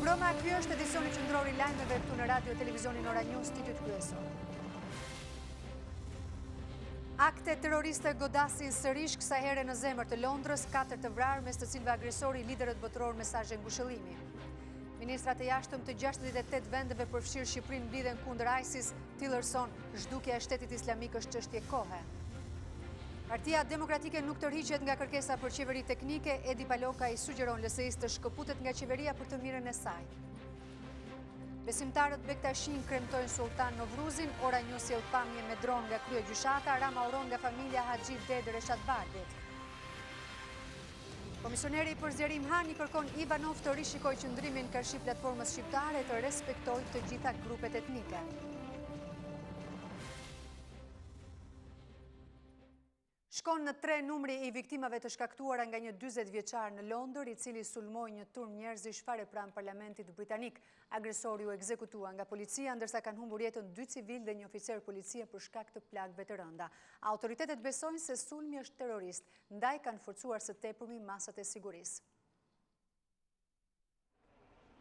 Mbrëma, ky është edicioni qendror i lajmeve këtu në Radio Televizionin Ora News, titujt kryesor. Akte terroriste godasin sërish kësaj here në zemër të Londrës, 4 të vrarë, mes të cilëve agresori i liderët botëror mesazhe ngushëllimi. Ministrat e jashtëm të 68 vendeve përfshirë Shqipërinë mblidhen kundër ISIS, Tillerson, zhdukja e shtetit islamik është çështje kohe. Partia Demokratike nuk tërhiqet nga kërkesa për qeveri teknike, Edi Paloka i sugjeron LSI-s të shkëputet nga qeveria për të mirën e saj. Besimtarët Bektashin kremtojnë Sultan Novruzin, Ora News sjell pamje me dron nga krye gjyshata, Rama uron nga familja Haxhi Dedë Reshat Bardit. Komisioneri për zgjerim Hani kërkon Ivanov të rishikojë qëndrimin karshi platformës shqiptare të respektojë të gjitha grupet etnike. Shkon në 3 numri i viktimave të shkaktuara nga një 40 vjeçar në Londër, i cili sulmoi një turm njerëzish fare pranë parlamentit britanik. Agresori u ekzekutua nga policia, ndërsa kanë humbur jetën 2 civil dhe një oficer policie për shkak të plagëve të rënda. Autoritetet besojnë se sulmi është terrorist, ndaj kanë forcuar së tepërmi masat e sigurisë.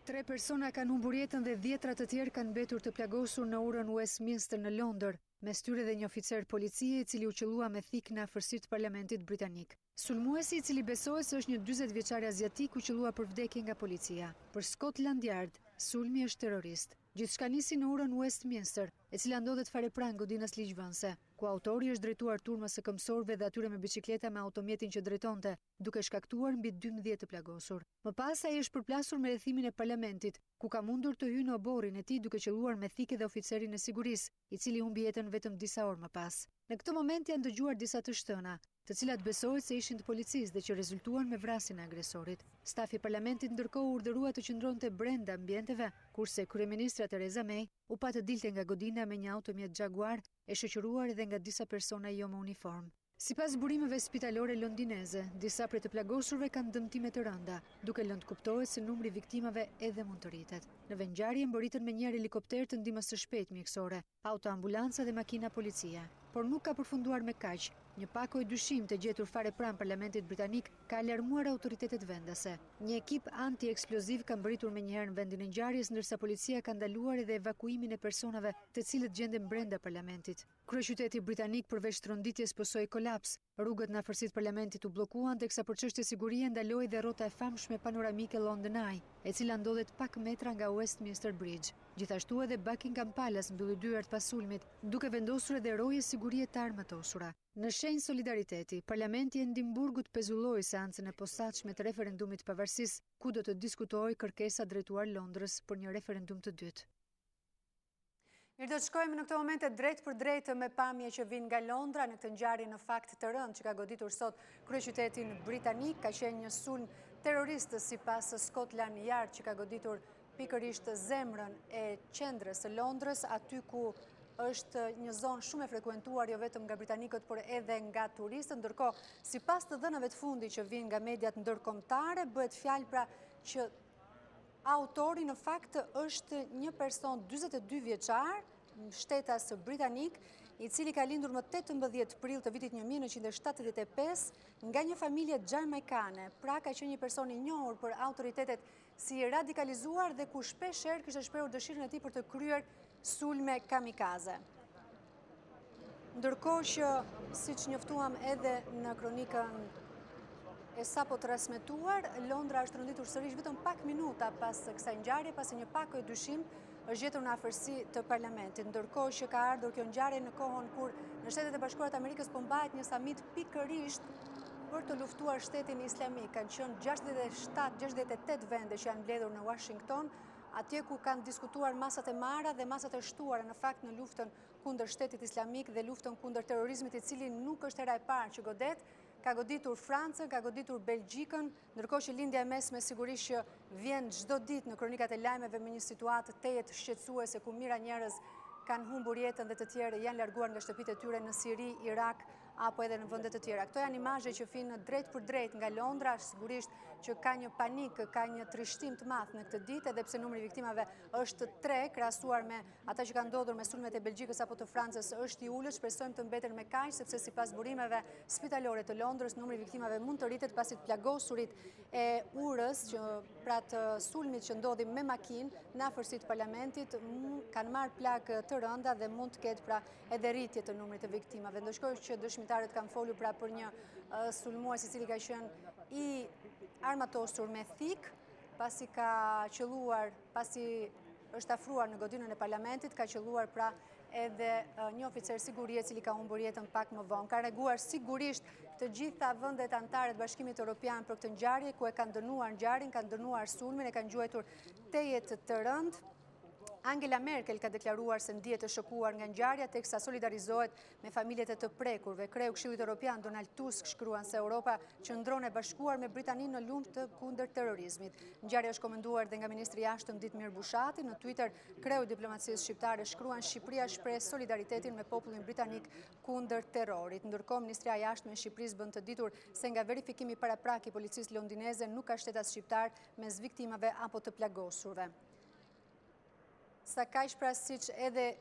3 persona kanë humbur jetën dhe 10 të tjerë kanë mbetur të plagosur në urën Westminster në Londër, mes tyre dhe një oficer policie i cili u qellua me thik në afërsitë të parlamentit britanik. Sulmuesi, i cili besohet se është një 40 vjeçar aziatik, u qellua për vdekje nga policia. Për Scotland Yard, sulmi është terrorist. Gjithçka nisi në urën Westminster, e cila ndodhet fare pranë godinës ligjvënëse, ku autori është drejtuar turmës së këmbësorëve dhe atyre me biçikleta me automjetin që drejtonte, duke shkaktuar mbi 12 të plagosur. Më pas ai është përplasur me rrethimin e parlamentit, ku ka mundur të hyjë në oborrin e tij duke qelluar me thikë dhe oficerin e sigurisë, i cili humbi jetën vetëm disa orë më pas. Në këtë moment janë dëgjuar disa të shtëna, të cilat besohet se ishin të policisë dhe që rezultuan me vrasjen e agresorit. Stafi i parlamentit ndërkohë urdhërua të qëndronte brenda ambienteve, kurse kryeministra Theresa May u pa të dilte nga godina me një automjet Jaguar, e shoqëruar edhe nga disa persona jo me uniform. Sipas burimeve spitalore londineze, disa prej të plagosurve kanë dëmtime të rënda, duke lënë të kuptohet se numri i viktimave edhe mund të rritet. Në vendngjarje mboritën me një helikopter të ndihmës së shpejtë mjekësore, autoambulanca dhe makina policie. Por nuk ka përfunduar me kaq. Një pakoj dyshim të gjetur fare pranë parlamentit britanik ka alarmuar autoritetet vendase. Një ekip anti-eksploziv ka mbërritur menjëherë në vendin e ngjarjes, ndërsa policia ka ndaluar edhe evakuimin e personave të cilët gjenden brenda parlamentit. Kryeqyteti britanik përveç tronditjes pësoi kolaps. Rrugët në afërsitë parlamentit u bllokuan, teksa për çështje sigurie ndaloi dhe rrota e famshme panoramike London Eye, e cila ndodhet pak metra nga Westminster Bridge. Gjithashtu edhe Buckingham Palace mbylli dyert pas sulmit, duke vendosur edhe roje sigurie të armatosura. Në shenjë solidariteti, parlamenti e Edimburgut pezulloi seancën e posaçme të referendumit të pavarësisë, ku do të diskutohej kërkesa drejtuar Londrës për një referendum të dytë. Mirë, do të shkojmë në këtë momente drejt për drejt me pamje që vijnë nga Londra në këtë ngjarje në fakt të rëndë që ka goditur sot kryeqytetin britanik. Ka qenë një sulm terrorist sipas Scotland Yard që ka goditur pikërisht zemrën e qendrës së Londrës, aty ku është një zonë shumë e frekuentuar jo vetëm nga britanikët, por edhe nga turistët. Ndërkohë, sipas të dhënave të fundit që vijnë nga mediat ndërkombëtare, bëhet fjalë pra që autori në fakt është një person 42 vjeçar, shtetas britanik, i cili ka lindur më 18 prill të vitit 1975 nga një familje jamaikane. Pra ka qenë një person i njohur për autoritetet si radikalizuar dhe ku shpeshherë kishte shprehur dëshirën e tij për të kryer sulme kamikaze. Ndërkohë që, siç njoftuam edhe në kronikën e sapo transmetuar, Londra është rënditur sërish vetëm pak minuta pas kësaj ngjarje, pasi një pakoj dyshim është gjetur në afërsi të parlamentit. Ndërkohë që ka ardhur kjo ngjarje në kohën kur në Shtetet e Bashkuara të Amerikës po mbahet një samit pikërisht për të luftuar shtetin islamik. Kanë qenë 67-68 vende që janë mbledhur në Washington, atje ku kanë diskutuar masat e marra dhe masat e shtuara në fakt në luftën kundër shtetit islamik dhe luftën kundër terrorizmit, i cili nuk është hera e parë që godet. Ka goditur Francën, ka goditur Belgjikën, ndërkohë që lindja e mesme sigurisht që vjen çdo ditë në kronikat e lajmeve me një situatë tejet shqetësuese ku mijëra njerëz kanë humbur jetën dhe të tjerë janë larguar nga shtëpitë e tyre në Siri, Irak, apo edhe në vendet të tjera. Këto janë imazhe që vinë drejt për drejt nga Londra, sigurisht që ka një panik, ka një trishtim të madh në këtë ditë, edhe pse numri i viktimave është 3, krahasuar me ata që kanë ndodhur me sulmet e Belgjikës apo të Francës, është i ulët. Shpresojmë të mbeten me kaq, sepse sipas burimeve spitalore të Londrës, numri i viktimave mund të rritet pasi të plagosurit e urës që pra të sulmit që ndodhi me makinë në afërsi të parlamentit kanë marrë plagë të rënda dhe mund të ketë pra edhe rritje të numrit të viktimave. Ndërkohë që dëshmitarët kanë folur pra për një sulmues i cili ka qenë i armatosur me thik, pasi është afruar në godinën e parlamentit, ka qelluar pra edhe një oficer sigurie cili ka humbur jetën pak më vonë. Ka reaguar sigurisht të gjitha vendet anëtare të Bashkimit Evropian për këtë ngjarje, ku e kanë dënuar ngjarjen, kanë dënuar sulmin, e kanë quajtur tejet të rëndë. Angela Merkel ka deklaruar se ndihet e shokuar nga ngjarja, teksa solidarizohet me familjet e të prekurve. Kreu i Këshillit Evropian Donald Tusk shkruan se Europa qëndron e bashkuar me Britaninë në luftë kundër terrorizmit. Ngjarja është komentuar dhe nga ministri i jashtëm Ditmir Bushati. Në Twitter, kreu i diplomacisë shqiptare shkruan: Shqipëria shpreh solidaritetin me popullin britanik kundër terrorit. Ndërkohë, Ministria e Jashtme e Shqipërisë bën të ditur se nga verifikimi paraprak i policisë londineze nuk ka shtetas shqiptar mes viktimave apo të plagosurve. Sa kaq pra siç edhe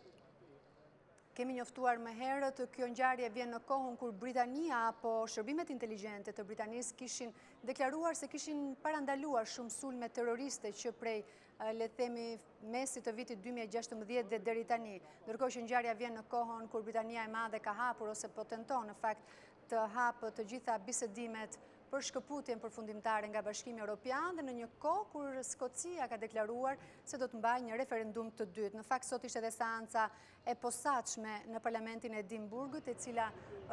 kemi njoftuar më herët, kjo ngjarje vjen në kohën kur Britania apo shërbimet inteligjente të Britanisë kishin deklaruar se kishin parandaluar shumë sulme terroriste që prej le të themi mesit të vitit 2016 dhe deri tani. Ndërkohë që ngjarja vjen në kohën kur Britania e Madhe ka hapur ose po tenton në fakt të hapë të gjitha bisedimet për shkëputjen përfundimtare nga Bashkimi Evropian dhe në një kohë kur Skocia ka deklaruar se do të mbajë një referendum të dytë. Në fakt, sot ishte edhe seanca e posaçme në Parlamentin e Edimburgut, e cila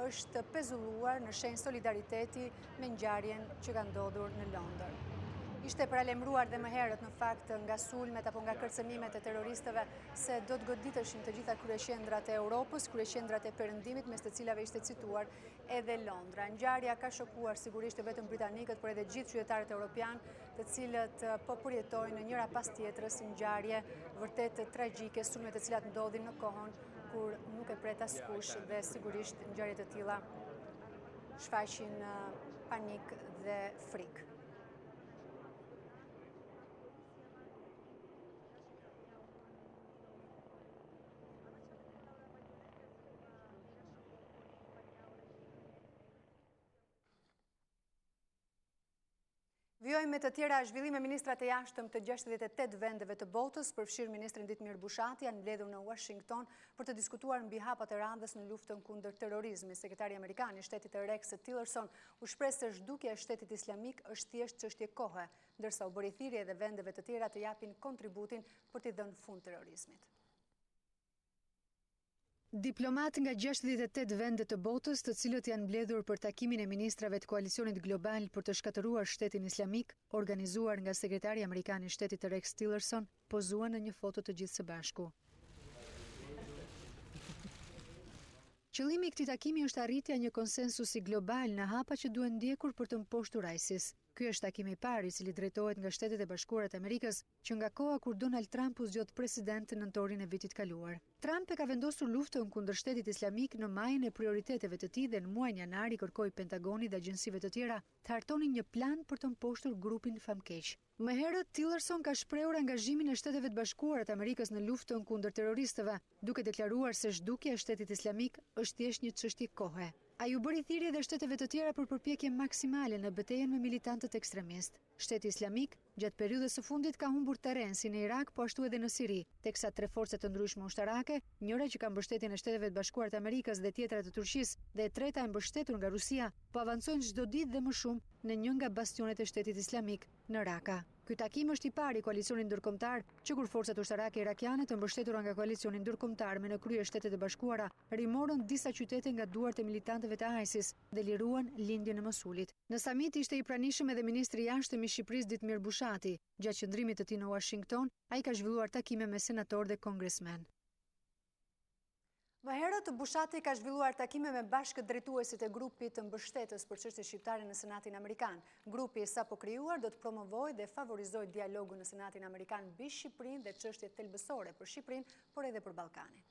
është pezulluar në shenjë solidariteti me ngjarjen që ka ndodhur në Londër. Ishte paralajmëruar dhe më herët në fakt nga sulmet apo nga kërcënimet e terroristëve se do të goditeshin të gjitha kryeqendrat e Europës, kryeqendrat e Perëndimit, mes të cilave ishte cituar edhe Londra. Ngjarja ka shokuar sigurisht jo vetëm britanikët, por edhe gjithë qytetarët evropian, të cilët po përjetojnë njëra pas tjetrës ngjarje vërtet tragjike, sulme të cilat ndodhin në kohën kur nuk e pret askush dhe sigurisht ngjarje të tilla shfaqin panik dhe frikë. Vjojmë me të tjera zhvillime. Ministrat e jashtëm të 68 vendeve të botës, përfshirë ministrin Ditmir Bushati, janë mbledhur në Washington për të diskutuar mbi hapat e radhës në luftën kundër terrorizmit. Sekretari amerikan i shtetit të Rex Tillerson u shpreh se zhdukja e shtetit islamik është thjesht çështje kohe, ndërsa u bëri thirrje edhe vendeve të tjera të japin kontributin për t'i dhënë fund terrorizmit. Diplomat nga 68 vende të botës, të cilët janë mbledhur për takimin e ministrave të koalicionit global për të shkatëruar shtetin islamik, organizuar nga sekretari amerikan i shtetit Rex Tillerson, pozuan në një foto të gjithë së bashku. Qëllimi i këtij takimi është arritja e një konsensusi global në hapa që duhen ndjekur për të mposhtur ISIS. Ky është takimi i parë i cili drejtohet nga Shtetet e Bashkuara të Amerikës që nga koha kur Donald Trump u zgjodh president në nëntorin e vitit kaluar. Trump e ka vendosur luftën kundër shtetit islamik në majën e prioriteteve të tij dhe në muajin janar i kërkoi Pentagonit dhe agjencive të tjera të hartonin një plan për të mposhtur grupin famkeq. Më herët, Tillerson ka shprehur angazhimin e Shteteve të Bashkuara të Amerikës në luftën kundër terroristëve, duke deklaruar se zhdukja e shtetit islamik është thjesht një çështje kohe. Ai u bëri thirrje dhe shteteve të tjera për përpjekje maksimale në betejën me militantët ekstremistë. Shteti Islamik gjatë periudhës së fundit ka humbur terren si në Irak, po ashtu edhe në Siri, teksa 3 forca të ndryshme ushtarake, njëra që ka mbështetjen e Shteteve të Bashkuara të Amerikës dhe tjetra të Turqisë dhe e treta e mbështetur nga Rusia, po avancojnë çdo ditë dhe më shumë në një nga bastionet e Shtetit Islamik në Raqqa. Ky takim është i pari i koalicionit ndërkombëtar që kur forcat ushtarake irakiane të mbështetura nga koalicioni ndërkombëtar me në krye Shtetet e Bashkuara rimorën disa qytete nga duart e militantëve të ISIS dhe liruan lindjen e Mosulit. Në samit ishte i pranishëm edhe ministri i jashtëm i Shqipërisë Ditmir Bushati. Gjatë qëndrimit të tij në Washington, ai ka zhvilluar takime me senatorë dhe kongresmen. Më herët, Bushati ka zhvilluar takime me bashkëdrejtuesit e grupit të mbështetës për çështje shqiptare në Senatin Amerikan. Grupi sapo krijuar do të promovojë dhe favorizojë dialogun në Senatin Amerikan mbi Shqipërinë dhe çështjet thelbësore për Shqipërinë, por edhe për Ballkanin.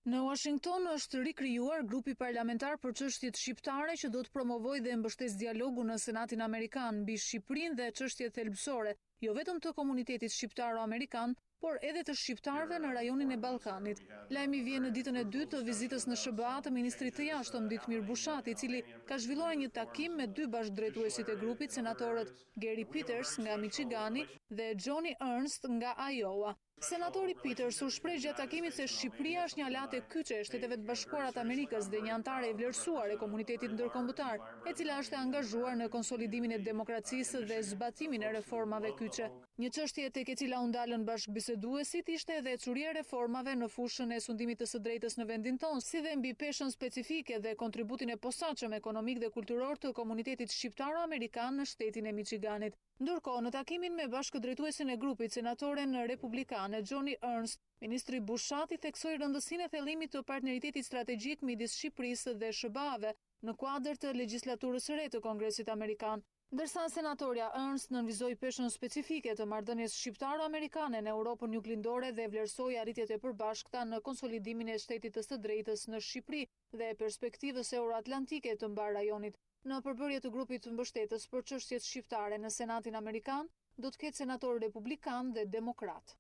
Në Washington është rikrijuar grupi parlamentar për çështjet shqiptare që do të promovojë dhe mbështesë dialogun në Senatin Amerikan mbi Shqipërinë dhe çështjet thelbësore, jo vetëm të komunitetit shqiptaro-amerikan, por edhe të shqiptarëve në rajonin e Ballkanit. Lajmi vjen në ditën e dytë të vizitës në SBA të ministrit të jashtëm Ditmir Bushati, i cili ka zhvilluar një takim me dy bashkëdrejtuesit e grupit, senatorët Gary Peters nga Michigani dhe Joni Ernst nga Iowa. Senatori Peters u shpreh gjatë takimit se Shqipëria është një aleat e kyçe e Shteteve të Bashkuara të Amerikës dhe një antare e vlerësuar e komunitetit ndërkombëtar, e cila është e angazhuar në konsolidimin e demokracisë dhe zbatimin e reformave kyçe. Një çështje tek e cila u ndalën bashkëbiseduesit ishte edhe ecuria e reformave në fushën e sundimit të së drejtës në vendin tonë, si dhe mbi peshën specifike dhe kontributin e posaçëm ekonomik dhe kulturor të komunitetit shqiptaro-amerikan në shtetin e Michiganit. Ndërkohë, në takimin me bashkëdrejtuesin e grupit, senatoren republikane Joni Ernst, ministri Bushati theksoi rëndësinë e thellimit të partneritetit strategjik midis Shqipërisë dhe SBA-ve në kuadër të legjislaturës së re të Kongresit Amerikan. Ndërsa senatorja Ernst nënvizoi peshën specifike të marrëdhënies shqiptaro-amerikane në Europën juglindore dhe vlerësoi arritjet e përbashkëta në konsolidimin e shtetit të së drejtës në Shqipëri dhe perspektivës euroatlantike të mbar rajonit. Në përbërje të grupit të mbështetës për çështjet shqiptare në Senatin Amerikan, do të ketë senatorë republikan dhe demokrat.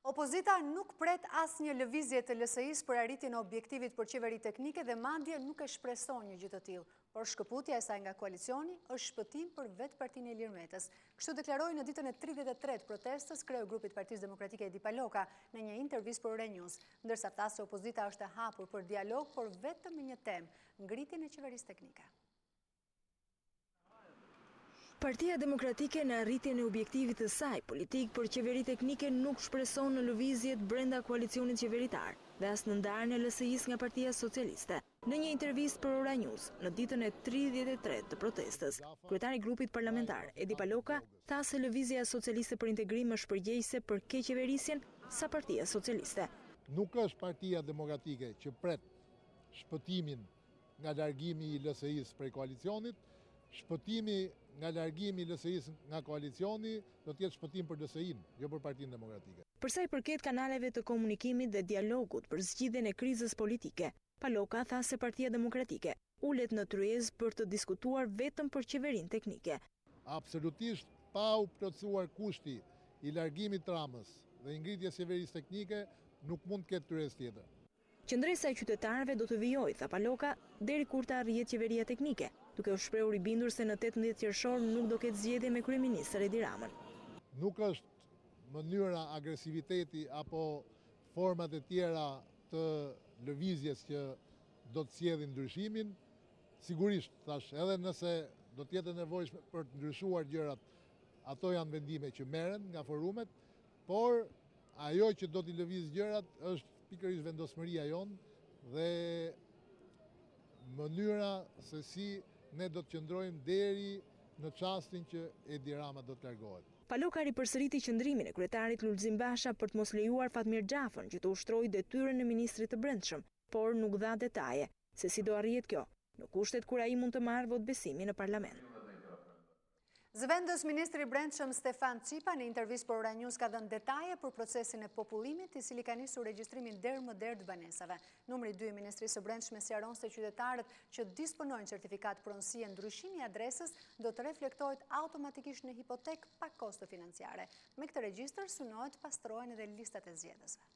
Opozita nuk pret asnjë lëvizje të LSI-s për arritjen e objektivit për qeveri teknike dhe madje nuk e shpreson një gjë të tillë, por shkëputja e saj nga koalicioni është shpëtim për vetë partinë e Ilir Metës. Kështu deklaroi në ditën e 33 protestës kreu i grupit Partisë Demokratike Edi Paloka në një intervistë për Euronews, ndërsa tha se opozita është e hapur për dialog, por vetëm në një temë, ngritjen e qeverisë teknike. Partia Demokratike në arritjen e objektivit të saj politik për qeveri teknike nuk shpreson në lëvizjet brenda koalicionit qeveritar dhe as në ndarjen e LSI-s nga Partia Socialiste. Në një intervistë për Euronews në ditën e 33 të protestës, kryetari i grupit parlamentar Edi Paloka tha se lëvizja socialiste për integrim është përgjegjëse për keqeverisjen sa Partia Socialiste. Nuk është Partia Demokratike që pret shpëtimin nga largimi i LSI-s prej koalicionit. Shpëtimi nga largimi i LSI-s nga koalicioni do të jetë shpëtim për LSI-n, jo për Partinë Demokratike. Për sa i përket kanaleve të komunikimit dhe dialogut për zgjidhjen e krizës politike, Paloka tha se Partia Demokratike ulet në tryezë për të diskutuar vetëm për qeverinë teknike. Absolutisht pa u plotësuar kushti i largimit të Ramës dhe i ngritjes së qeverisë teknike, nuk mund të ketë tryezë tjetër. Qëndresa e qytetarëve do të vijojë, tha Paloka, deri kur të arrihet qeveria teknike, duke u shprehur i bindur se në 18 qershor nuk do ketë zgjedhje me kryeministër Edi Ramën. Nuk është mënyra agresiviteti apo format e tjera të lëvizjes që do të sjellin ndryshimin. Sigurisht, thash, edhe nëse do të jetë nevojshme për të ndryshuar gjërat, ato janë vendime që merren nga forumet, por ajo që do t'i lëviz gjërat është pikërisht vendosmëria jonë dhe mënyra se si ne do të qëndrojmë deri në çastin që Edi Rama do të largohet. Paloka ripërsëriti qëndrimin e kryetarit Lulzim Basha për të mos lejuar Fatmir Xhafën që të ushtrojë detyrën e ministrit të Brendshëm, por nuk dha detaje se si do arrihet kjo, në kushtet kur ai mund të marrë votbesimin në parlament. Zëvendës ministri i Brendshëm Stefan Cipa në intervistë për Euronews ka dhënë detaje për procesin e popullimit, i cili ka nisur regjistrimin derë më derë të banesave. Numri 2 i Ministrisë së Brendshme sqaron se qytetarët që disponojnë certifikat pronësie ndryshimi i adresës do të reflektohet automatikisht në hipotek pa kosto financiare. Me këtë regjistër synohet pastrohen edhe listat e zgjedhësve.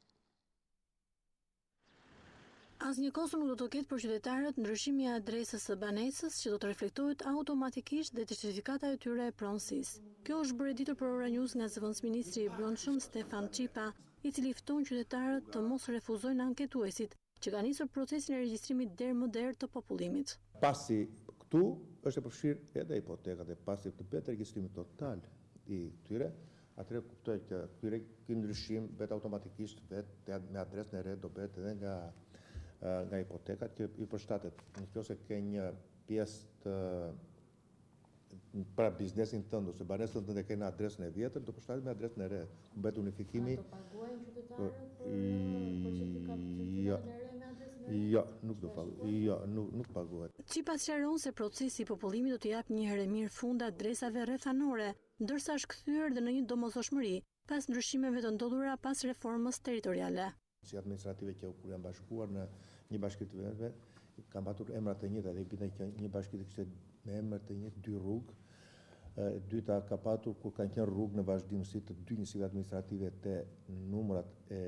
Asnjë kosto nuk do të ketë për qytetarët ndryshimi i adresës së banesës që do të reflektohet automatikisht dhe te certifikata e tyre e pronësisë. Kjo është bërë ditur për Euronews nga zëvendës ministri i Brendshëm Stefan Cipa, i cili fton qytetarët të mos refuzojnë anketuesit që ka nisur procesin e regjistrimit derë më derë të popullimit. Pasi këtu është e përfshirë edhe hipoteka dhe pasi të bëhet regjistrimi total i këtyre, atëherë kuptoj që ky ndryshim bëhet automatikisht vetë me adresën e re do bëhet edhe nga hipotekat që i përshtatet. Nëse ke një pjesë të para biznesin tënd ose banesën tënde ke në adresën e vjetër, do përshtatet me adresën e re. Bëhet unifikimi. Do paguajnë qytetarët për certifikatin e re me adresën e re? Jo, nuk do paguajnë. Jo, nuk paguajnë. Cipa sqaron se procesi i popullimit do të japë një herë mirë fund adresave rrethanore, ndërsa është kthyer edhe në një domosdoshmëri pas ndryshimeve të ndodhura pas reformës territoriale. Si administrative që kur janë bashkuar në një bashki të vendeve, kanë patur emra të njëjta dhe bindej që një bashki të kishte me emër të njëjtë 2 rrugë. Dyta ka patur kur kanë qenë rrugë në vazhdimsi të 2 njësive administrative të numrat e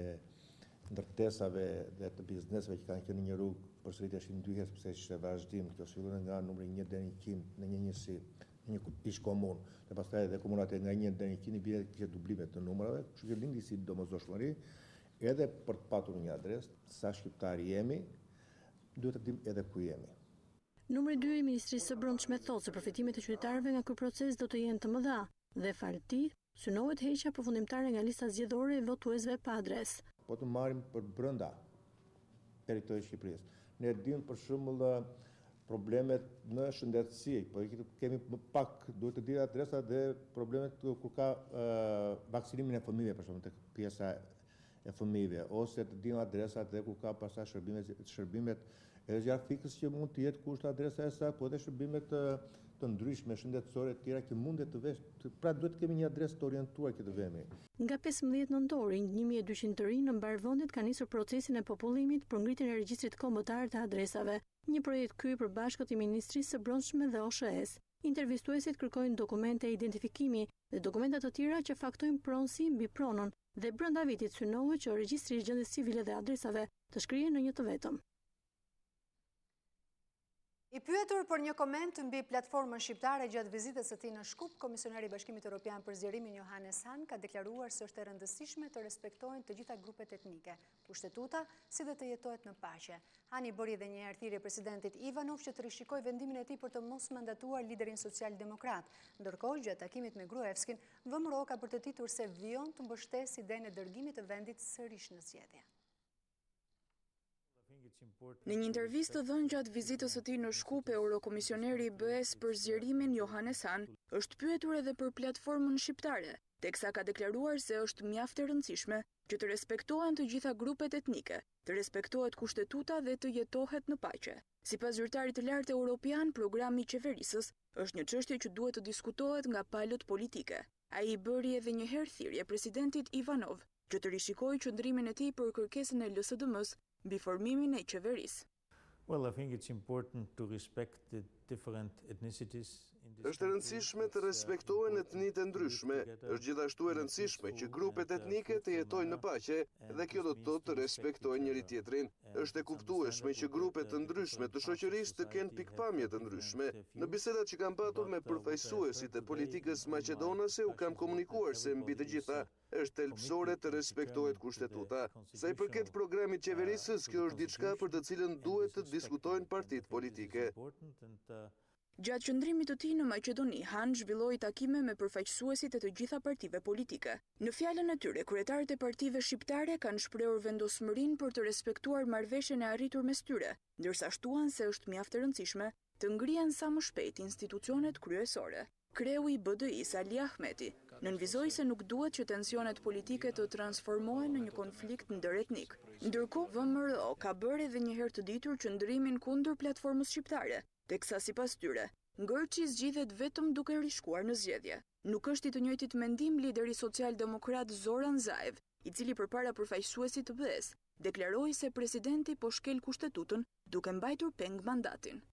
ndërtesave dhe të bizneseve që kanë qenë një rrugë përsëriteshin 2 herë sepse ishte vazhdim, kjo fillon nga numri 1 deri në 100 në një njësi, në një ish komunë, dhe pastaj edhe komunat nga 1 deri në 100 bie kishte dublime të numrave, kështu që lindi si domosdoshmëri edhe për të patur një adresë, sa shqiptari jemi, duhet të dimë edhe ku jemi. Numri 2 i Ministrisë së Brendshme thotë se përfitimet e qytetarëve nga ky proces do të jenë të mëdha dhe farti synohet heqja përfundimtare nga lista zgjedhore e votuesve pa adresë. Po të marrim për brenda territorit të Shqipërisë. Ne dimë për shembull problemet në shëndetësi, po kemi më pak, duhet të dihet adresa dhe problemet kur ka vaksinimin e fëmijëve, për shembull, tek pjesa e fëmijëve, ose të dimë adresat dhe ku ka pastaj shërbimet edhe gjatë fikës që mund të jetë kushte adresa e saj, po edhe shërbimet të ndryshme shëndetësore të tjera që mundet të vesh, pra duhet të kemi një adresë të orientuar që të vemi. Nga 15 nëntori, 1200 të rinj në mbarvendit kanë nisur procesin e popullimit për ngritjen e regjistrit kombëtar të adresave. Një projekt ky i përbashkët i Ministrisë së Brendshme dhe OSHS. Intervistuesit kërkojnë dokumente e identifikimi dhe dokumenta të tjera që faktojnë pronësi mbi pronën dhe brenda vitit synohet që regjistri i gjendjes civile dhe adresave të shkrihen në një të vetëm. I pyetur për një koment mbi platformën shqiptare gjatë vizitës së tij në Shkup, Komisioneri i Bashkimit Evropian për zgjerimin Johannes Hahn ka deklaruar se është e rëndësishme të respektohen të gjitha grupet etnike, kushtetuta, si dhe të jetohet në paqe. Hahn i bëri edhe një herë thirrje presidentit Ivanov që të rishikojë vendimin e tij për të mos mandatuar liderin social-demokrat. Ndërkohë, gjatë takimit me Gruevskin, VMRO ka përgatitur se vijon të mbështesë idenë e dërgimit të vendit sërish në zgjedhje. Në një intervistë dhënë gjatë vizitës së tij në Shkup, Eurokomisioneri i BE-s për zgjerimin Johannes Hahn është pyetur edhe për platformën shqiptare, teksa ka deklaruar se është mjaft e rëndësishme që të respektohen të gjitha grupet etnike, të respektohet kushtetuta dhe të jetohet në paqe. Sipas zyrtarit të lartë europian, programi i qeverisës është një çështje që duhet të diskutohet nga palët politike. Ai i bëri edhe një herë thirrje presidentit Ivanov që të rishikojë qëndrimin e tij për kërkesën e LSDM-s mbi formimin e qeverisë. Well, I think it's important to respect the different ethnicities. Është e rëndësishme të respektohen etnitë e ndryshme. Është gjithashtu e rëndësishme që grupet etnike të jetojnë në paqe dhe kjo do të thotë të respektojnë njëri tjetrin. Është e kuptueshme që grupet të ndryshme të shoqërisë të kenë pikpamje të ndryshme. Në bisedat që kam patur me përfaqësuesit e politikës maqedonase u kam komunikuar se mbi të gjitha është thelbësore të respektohet kushtetuta. Sa i përket programit qeverisës, kjo është diçka për të cilën duhet të diskutojnë partitë politike. Gjatë qëndrimit të tij në Maqedoni, Hahn zhvilloi takime me përfaqësuesit e të gjitha partive politike. Në fjalën e tyre, kryetarët e partive shqiptare kanë shprehur vendosmërinë për të respektuar marrëveshjen e arritur mes tyre, ndërsa shtuan se është mjaft e rëndësishme të ngrihen sa më shpejt institucionet kryesore. Kreu i BDI-s Ali Ahmeti nënvizoi se nuk duhet që tensionet politike të transformohen në një konflikt ndëretnik. Ndërkohë, VMRO ka bërë edhe një herë të ditur qëndrimin kundër platformës shqiptare, teksa sipas tyre, Ngërçi zgjidhet vetëm duke rishkuar në zgjedhje. Nuk është i të njëjtit mendim lideri social-demokrat Zoran Zaev, i cili përpara përfaqësuesit të BE-s deklaroi se presidenti po shkel kushtetutën duke mbajtur peng mandatin.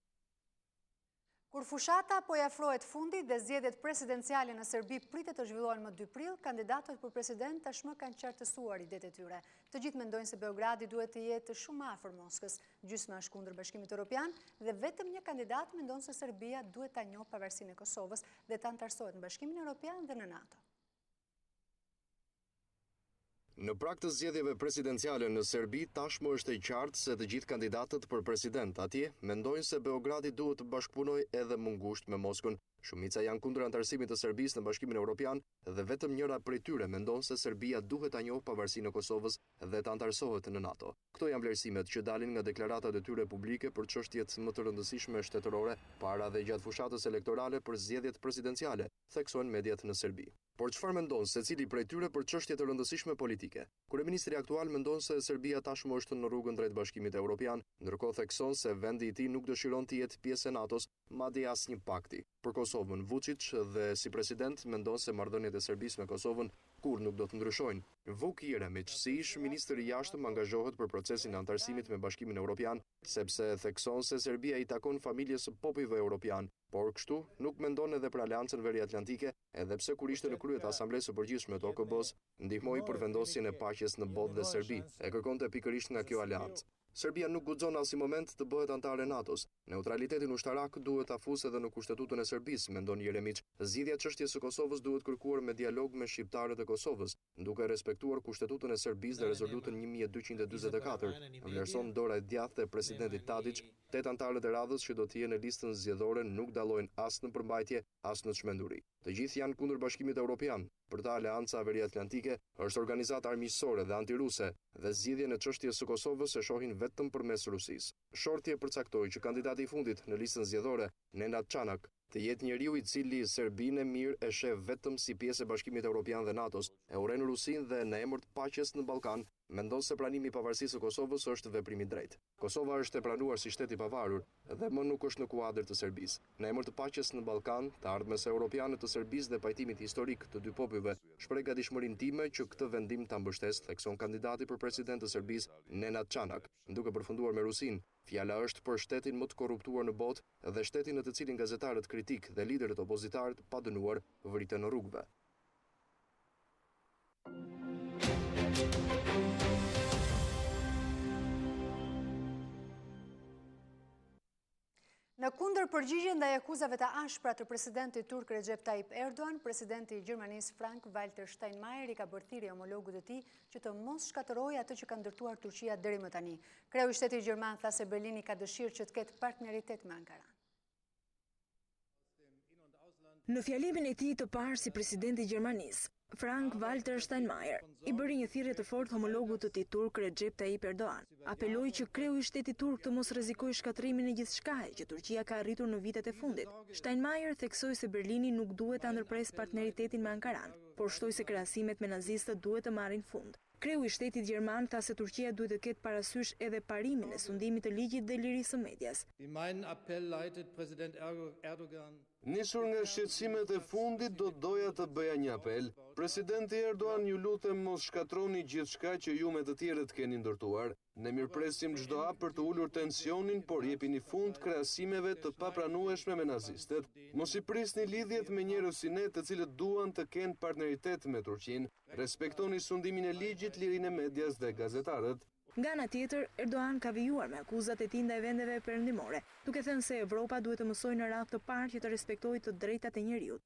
Kur fushata po i afrohet fundit dhe zgjedhjet presidenciale në Serbi pritet të zhvillohen më 2 prill, kandidatët për president tashmë kanë qartësuar idetë e tyre. Të gjithë mendojnë se Beogradi duhet të jetë shumë afër Moskës, gjysma është kundër Bashkimit Evropian dhe vetëm një kandidat mendon se Serbia duhet ta njohë pavarësinë e Kosovës dhe ta antarësohet në Bashkimin Evropian dhe në NATO. Në prag të zgjedhjeve presidenciale në Serbi, tashmë është e qartë se të gjithë kandidatët për president atje mendojnë se Beogradi duhet të bashkëpunojë edhe më ngushtë me Moskën. Shumica janë kundër antarësimit të Serbisë në Bashkimin Evropian dhe vetëm njëra prej tyre mendon se Serbia duhet ta njohë pavarësinë e Kosovës dhe të antarësohet në NATO. Këto janë vlerësimet që dalin nga deklaratat e tyre publike për çështjet më të rëndësishme shtetërore para dhe gjatë fushatës elektorale për zgjedhjet presidenciale, theksojnë mediat në Serbi. Por çfarë mendon secili prej tyre për çështje të rëndësishme politike? Kryeministri aktual mendon se Serbia tashmë është në rrugën drejt Bashkimit Evropian, ndërkohë thekson se vendi i tij nuk dëshiron të jetë pjesë e NATO-s, madje asnjë pakti. Për Kosovën, Vučić dhe si president mendon se marrëdhëniet e Serbisë me Kosovën kur nuk do të ndryshojnë. Vuk Jeremić, si ish ministër i jashtëm, angazhohet për procesin e antarësimit me Bashkimin Evropian, sepse thekson se Serbia i takon familjes së popujve evropian, por kështu nuk mendon edhe për Aleancën Veriatlantikë, edhe pse kur ishte në krye të Asamblesë së Përgjithshme të OKB-s, ndihmoi për vendosjen e paqes në botë dhe Serbi, e kërkonte pikërisht nga kjo aleancë. Serbia nuk guxon asnjë moment të bëhet antare NATO-s. Neutralitetin ushtarak duhet afus edhe në kushtetutën e Serbisë, mendon Jeremić. Zgjidhja e çështjes së Kosovës duhet kërkuar me dialog me shqiptarët e Kosovës, duke respektuar kushtetutën e Serbisë dhe rezolutën 1244. Vlerëson Dora e djathtë e presidentit Tadić, 8 antarët e radhës që do të jenë në listën zgjedhore nuk dallojnë as në përmbajtje, as në çmenduri. Të gjithë janë kundër Bashkimit Evropian. Për ta Aleanca Veriatlantike është organizatë armiqësore dhe antiruse dhe zgjidhjen e çështjes së Kosovës e shohin vetëm përmes Rusisë. Shorti e përcaktoi që kandidati i fundit në listën zgjedhore, Nenad Çanak, të jetë njeriu i cili Serbinë e mirë e sheh vetëm si pjesë e Bashkimit Evropian dhe NATO-s, e uren Rusinë dhe në emër të paqes në Ballkan, mendon se pranimi i pavarësisë së Kosovës është veprim i drejtë. Kosova është e pranuar si shtet i pavarur dhe më nuk është në kuadër të Serbisë. Në emër të paqes në Ballkan, të ardhmes europiane të Serbisë dhe pajtimit historik të dy popujve, shpreh gatishmërinë time që këtë vendim ta mbështesë, thekson kandidati për president të Serbisë, Nenad Çanak, duke përfunduar me Rusinë. Fjala është për shtetin më të korruptuar në botë dhe shtetin në të cilin gazetarët kritik dhe liderët opozitarët pa dënuar vriten në rrugëve. Në kundër përgjigje ndaj akuzave të ashpra të presidentit turk Recep Tayyip Erdogan, presidenti i Gjermanisë Frank-Walter Steinmeier i ka bërë thirrje homologut të tij që të mos shkatërrojë atë që ka ndërtuar Turqia deri më tani. Kreu i shtetit gjerman tha se Berlini ka dëshirë që të ketë partneritet me Ankaran. Në fjalimin e tij të parë si presidenti i Gjermanisë, Frank-Walter Steinmeier i bëri një thirrje të fortë homologut të tij turk Recep Tayyip Erdogan. Apeloi që kreu i shtetit turk të mos rrezikojë shkatërimin e gjithçkaje që Turqia ka arritur në vitet e fundit. Steinmeier theksoi se Berlini nuk duhet ta ndërpresë partneritetin me Ankaran, por shtoi se krahasimet me nazistët duhet të marrin fund. Kreu i shtetit gjerman tha se Turqia duhet të ketë parasysh edhe parimin e sundimit të ligjit dhe lirisë së medias. Nisur nga shqetësimet e fundit, do doja të bëja një apel. Presidenti Erdogan, ju lutem mos shkatroni gjithçka që ju me të tjerët keni ndërtuar. Ne mirpresim çdo hap për të ulur tensionin, por jepini fund krahasimeve të papranueshme me nazistët. Mos i prisni lidhjet me njerëz si ne, të cilët duan të kenë partneritet me Turqinë. Respektoni sundimin e ligjit, lirinë e medias dhe gazetarët. Nga ana tjetër, Erdogan ka vijuar me akuzat e tij ndaj vendeve perëndimore, duke thënë se Evropa duhet të mësojë në radhë të parë që të respektojë të drejtat e njerëzit.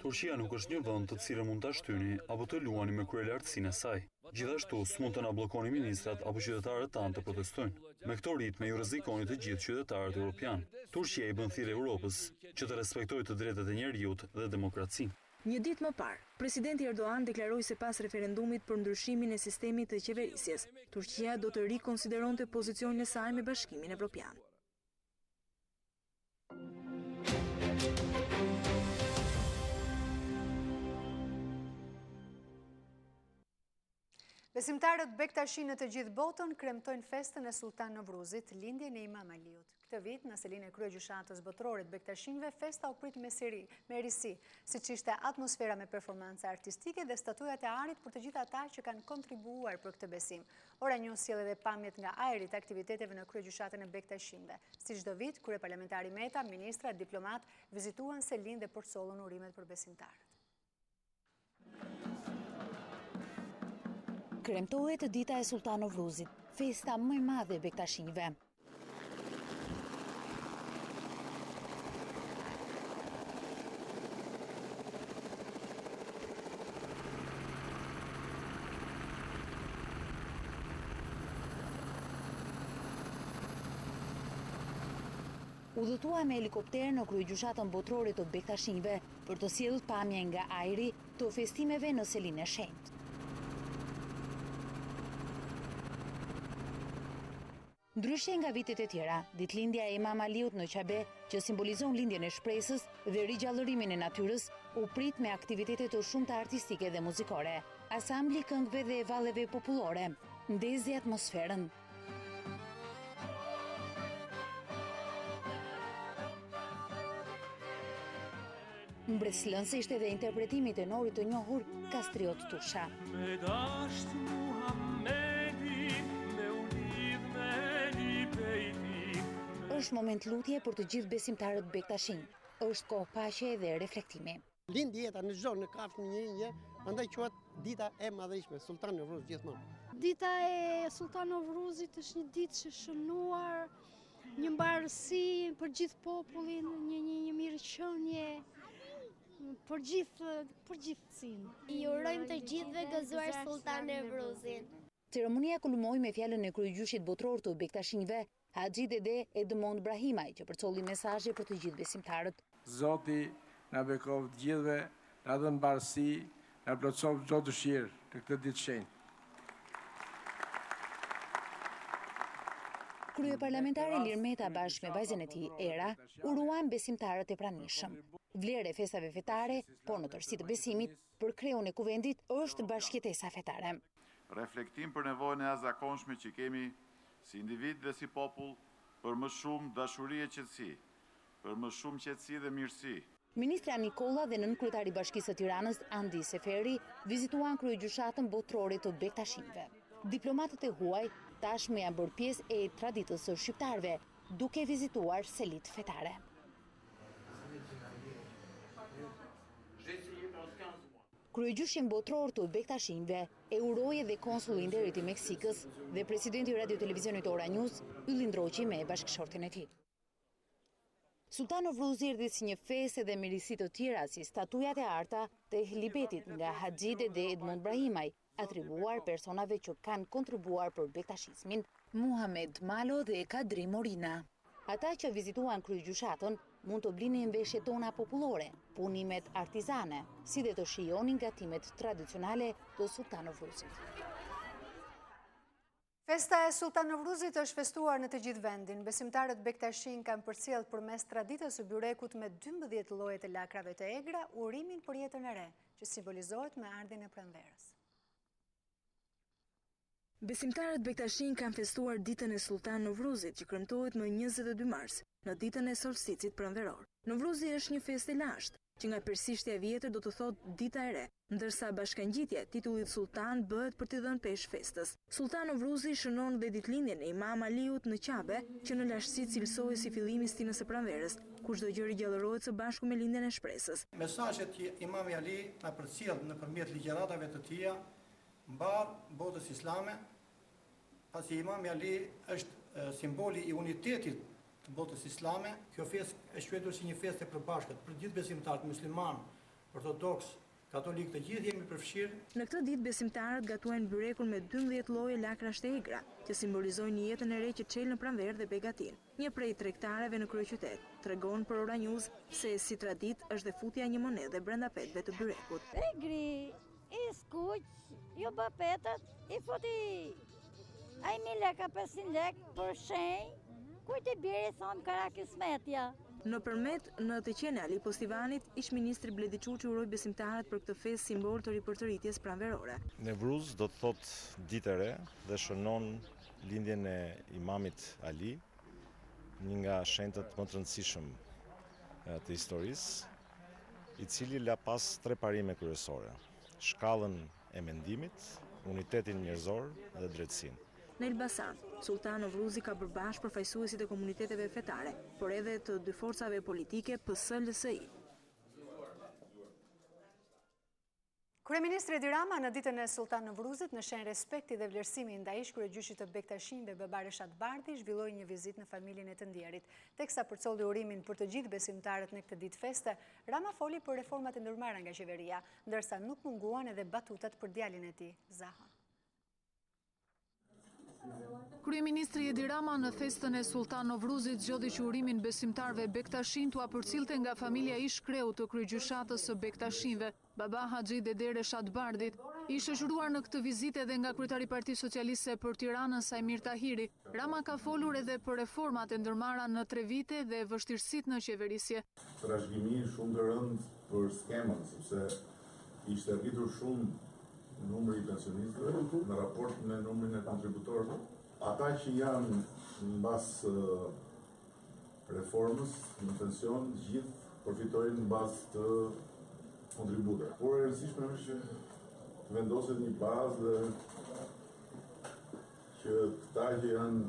Turqia nuk është një vend të cilën mund ta shtyni apo të luani me kryelartësinë e saj. Gjithashtu, s'mund të na bllokoni ministrat apo qytetarët tanë të protestojnë. Me këto ritme ju rrezikoni të gjithë qytetarët evropian. Turqia i bën thirrje Europës që të respektojë të drejtat e njerëzit dhe demokracinë. Një ditë më parë, presidenti Erdogan deklaroi se pas referendumit për ndryshimin e sistemit të qeverisjes, Turqia do të rikonsideronte pozicionin e saj me Bashkimin Evropian. Besimtarët Bektashi në të gjithë botën kremtojnë festën e Sultan Novruzit, lindjen e Imam Aliut. Këtë vit, në selin e kryegjyshatës botërore të Bektashimve, festa u prit me risi, siç ishte atmosfera me performanca artistike dhe statujat e arit për të gjithë ata që kanë kontribuar për këtë besim. Ora News sjell edhe pamjet nga ajri të aktiviteteve në kryegjyshatën e Bektashimve. Si çdo vit, kryeparlamentari Meta, ministra, diplomat vizituan selin dhe portollën urimet për besimtarët. Kremtohet dita e Sultan Novruzit, festa më e madhe e Bektashinjve. Udhëtuar me helikopter në kryegjyshatën botërore të Bektashinjve për të sjellur pamje nga ajri të festimeve në Selinë e Shenjtë. Ndryshe nga vitet e tjera, ditëlindja e Imam Aliut në Qabe, që simbolizon lindjen e shpresës dhe rigjallërimin e natyrës, u prit me aktivitete të shumta artistike dhe muzikore. Asambli këngëve dhe valleve popullore ndezi atmosferën. Mbretëslënse ishte dhe interpretimi i tenorit të njohur Kastriot Tusha. Është moment lutje për të gjithë besimtarët Bektashin. Është kohë paqe dhe reflektimi. Lind jeta në çdo në kafshë një, prandaj quhet dita e madhëshme, Sultan Novruz gjithmonë. Dita e Sultan Novruzit është një ditë që shënuar një mbarësi për gjithë popullin, një mirëqenie për gjithësinë. I urojmë të gjithëve gëzuar Sultan Novruzin. Ceremonia kulmoi me fjalën e kryegjyshit botror të Bektashinjve, Haxhi Dede Edmond Brahimaj, që përcolli mesazhe për të gjithë besimtarët. Zoti na bekov të gjithëve, na dhënë mbarësi, na plotësoj çdo dëshirë të këtë ditë shenjtë. Kryeparlamentari Ilir Meta bashkë me vajzën e tij Era uruan besimtarët e pranishëm. Vlera e festave fetare, por në tërësi të besimit, për kreun e kuvendit është bashkëjetesa fetare. Reflektim për nevojën e jashtëzakonshme që kemi si individ dhe si popull për më shumë dashuri e qetësi, për më shumë qetësi dhe mirësi. Ministra Nikolla dhe nënkryetari i Bashkisë së Tiranës Andi Seferi vizituan kryegjyshatën botrore të Bektashinjve. Diplomatët e huaj tashmë janë bërë pjesë e traditës së shqiptarëve, duke vizituar selit fetare. Kryegjyshin botror të Bektashinjve e uroi dhe konsulli i nderit i Meksikës dhe presidenti i Radio Televizionit Ora News, Ylli Ndroqi me bashkëshortin e tij. Sultan Novruzi erdhi si një festë dhe mirësi të tjera si statujat e arta të Ehlibetit nga Haxhi Dede Edmond Brahimaj, atribuar personave që kanë kontribuar për bektashizmin, Muhamet Malo dhe Kadri Morina. Ata që vizituan kryegjyshatën mund të blinin veshje tona popullore, punimet artizane, si dhe të shijonin gatimet tradicionale të Sultan Novruzit. Festa e Sultan Novruzit është festuar në të gjithë vendin. Besimtarët Bektashin kanë përcjell përmes traditës së byrekut me 12 lloje të lakrave të egra urimin për jetën e re, që simbolizohet me ardhin e pranverës. Besimtarët Bektashin kanë festuar ditën e Sultan Novruzit, që kremtohet më 22 mars, në ditën e solsticit pranveror. Novruzi është një festë e lashtë, që nga persishtja e vjetër do të thotë dita e re, ndërsa bashkangjitja titullit sultan bëhet për t'i dhënë peshë festës. Sultan Novruzi shënon dhe ditëlindjen e Imam Aliut në Qabe, që në lashtësi cilësohet si fillimi i stinës së pranverës, ku çdo gjë rigjallërohet së bashku me lindjen e shpresës. Mesazhet që Imam Ali na përcjell nëpërmjet ligjëratave të tija mbar botës islame, pasi Imam Ali është simboli i unitetit të botës islame. Kjo festë është quajtur si një festë e përbashkët për gjithë besimtarët musliman, ortodoks, katolik, të gjithë jemi përfshirë. Në këtë ditë besimtarët gatuajnë byrekun me 12 lloje lakrash të egra, që simbolizojnë jetën e re që çel në pranverë dhe begatin. Një prej tregtarëve në kryeqytet tregon për Ora News se si tradit është dhe futja një monedhe brenda petëve të byrekut. Egri, i skuq, jo bë petët, i futi ai 1.000 leka, 500 lek për shenjë. Kujt e bjeri thonë kara kismetja. Nëpërmet në të qenë Ali Postivanit, ish-ministri Bledi Çuçi uroi besimtarët për këtë festë simbol të ripërtëritjes pranverore. Nevruz do të thotë ditë e re dhe shënon lindjen e Imamit Ali, një nga shenjtët më të rëndësishëm të historisë, i cili la pas 3 parime kryesore: shkallën e mendimit, unitetin njerëzor dhe drejtësinë. Në Elbasan, Sultan Novruzi ka bërë përfaqësuesit e komuniteteve fetare, por edhe të dy forcave politike PS-LSI. Kryeministri Edi Rama në ditën e Sultan Novruzit në shenjë respekti dhe vlerësimi ndaj kryegjyshit të Bektashinjve Baba Reshat Bardhi zhvilloi një vizitë në familjen e të ndjerit. Teksa përcolli urimin për të gjithë besimtarët në këtë ditë feste, Rama foli për reformat e ndërmarra nga qeveria, ndërsa nuk munguan edhe batutat për djalin e tij, Zahon. Kryeministri Edi Rama në festën e Sultan Novruzit zgjodhi që urimin besimtarëve Bektashin t'u përcillte nga familja ish kreu të kryegjyshatës së Bektashinjve, Baba Haxhi Dede Reshat Bardhit. I shoqëruar në këtë vizitë edhe nga kryetari i Partisë Socialiste për Tiranën Sajmir Tahiri, Rama ka folur edhe për reformat e ndërmarra në 3 vite dhe vështirësitë në qeverisje. Trashëgimi shumë të rëndë për skemën, sepse ishte rritur shumë numri i pensionistëve në raport me numrin e kontributorëve. Ata që janë mbas reformës në pension, gjithë përfitojnë në bazë të kontributeve. Por e rëndësishme është që të vendoset një bazë dhe që këta që janë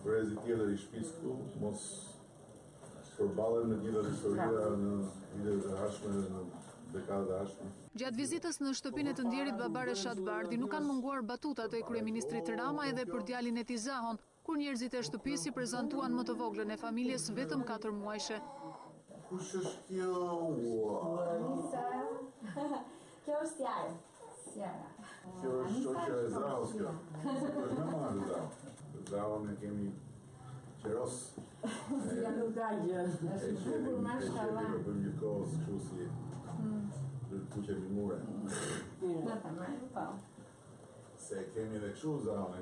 brezi tjetër i shtëpisë këtu mos përballen me gjitha historia në vitet e hershme, në dekadat e hershme. Gjatë vizitës në shtëpinë e të ndjerit Babar Reshat Bardhi nuk kanë munguar batutat e kryeministrit Rama edhe për djalin e tij Zahon, kur njerëzit e shtëpisë i prezantuan më të voglën e familjes vetëm 4 muajshe. Kush është kjo? Kjo është Sjara. Kjo është shoqja e Zahos kjo. Kjo është me marrë Zahos. Zahon e kemi qeros. Ja nuk ka gjë. Është bukur mashallah. E bëjmë gjithkohës kështu si kuqe mimure. Se kemi edhe kështu Zahon,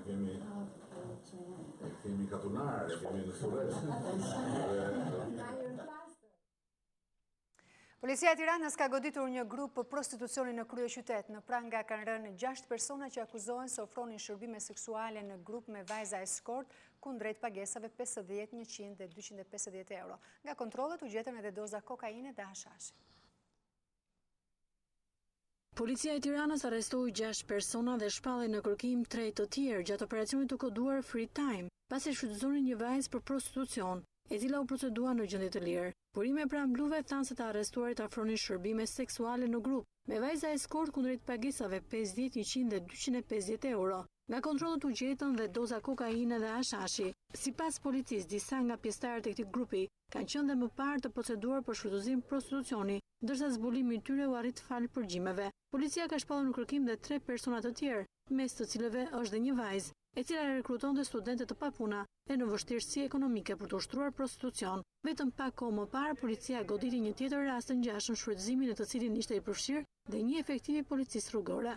kemi katunar, kemi në surresh. Policia e Tiranës ka goditur një grup për prostitucioni në kryeqytet. Në pranga kanë rënë 6 persona që akuzohen se ofronin shërbime seksuale në grup me vajza eskort kundrejt pagesave 50, 100 dhe 250 euro. Nga kontrollet u gjetën edhe doza kokaine dhe hashashi. Policia e Tiranës arrestoi 6 persona dhe shpallej në kërkim 3 të tjerë gjatë operacionit të koduar Free Time, pasi shfrytëzonin një vajzë për prostitucion, e cila u procedua në gjendje të lirë. Burime pranë bluve thanë se të arrestuarit afronin shërbime seksuale në grup, me vajza eskort kundrejt pagesave 50, 100 dhe 250 euro. Nga kontrollet u gjetën dhe doza kokaine dhe hashashi. Sipas policisë, disa nga pjesëtarët e këtij grupi kanë qenë dhe më parë të proceduar për shfrytëzim prostitucioni, ndërsa zbulimi i tyre u arrit fal përgjimeve. Policia ka shpallur në kërkim dhe 3 persona të tjerë, mes të cilëve është dhe një vajzë, e cila rekrutonte studente të papuna e në vështirësi ekonomike për të ushtruar prostitucion. Vetëm pak kohë më parë, policia goditi një tjetër rast të ngjashëm shfrytëzimi në të cilin ishte i përfshirë dhe një efektiv i policisë rrugore.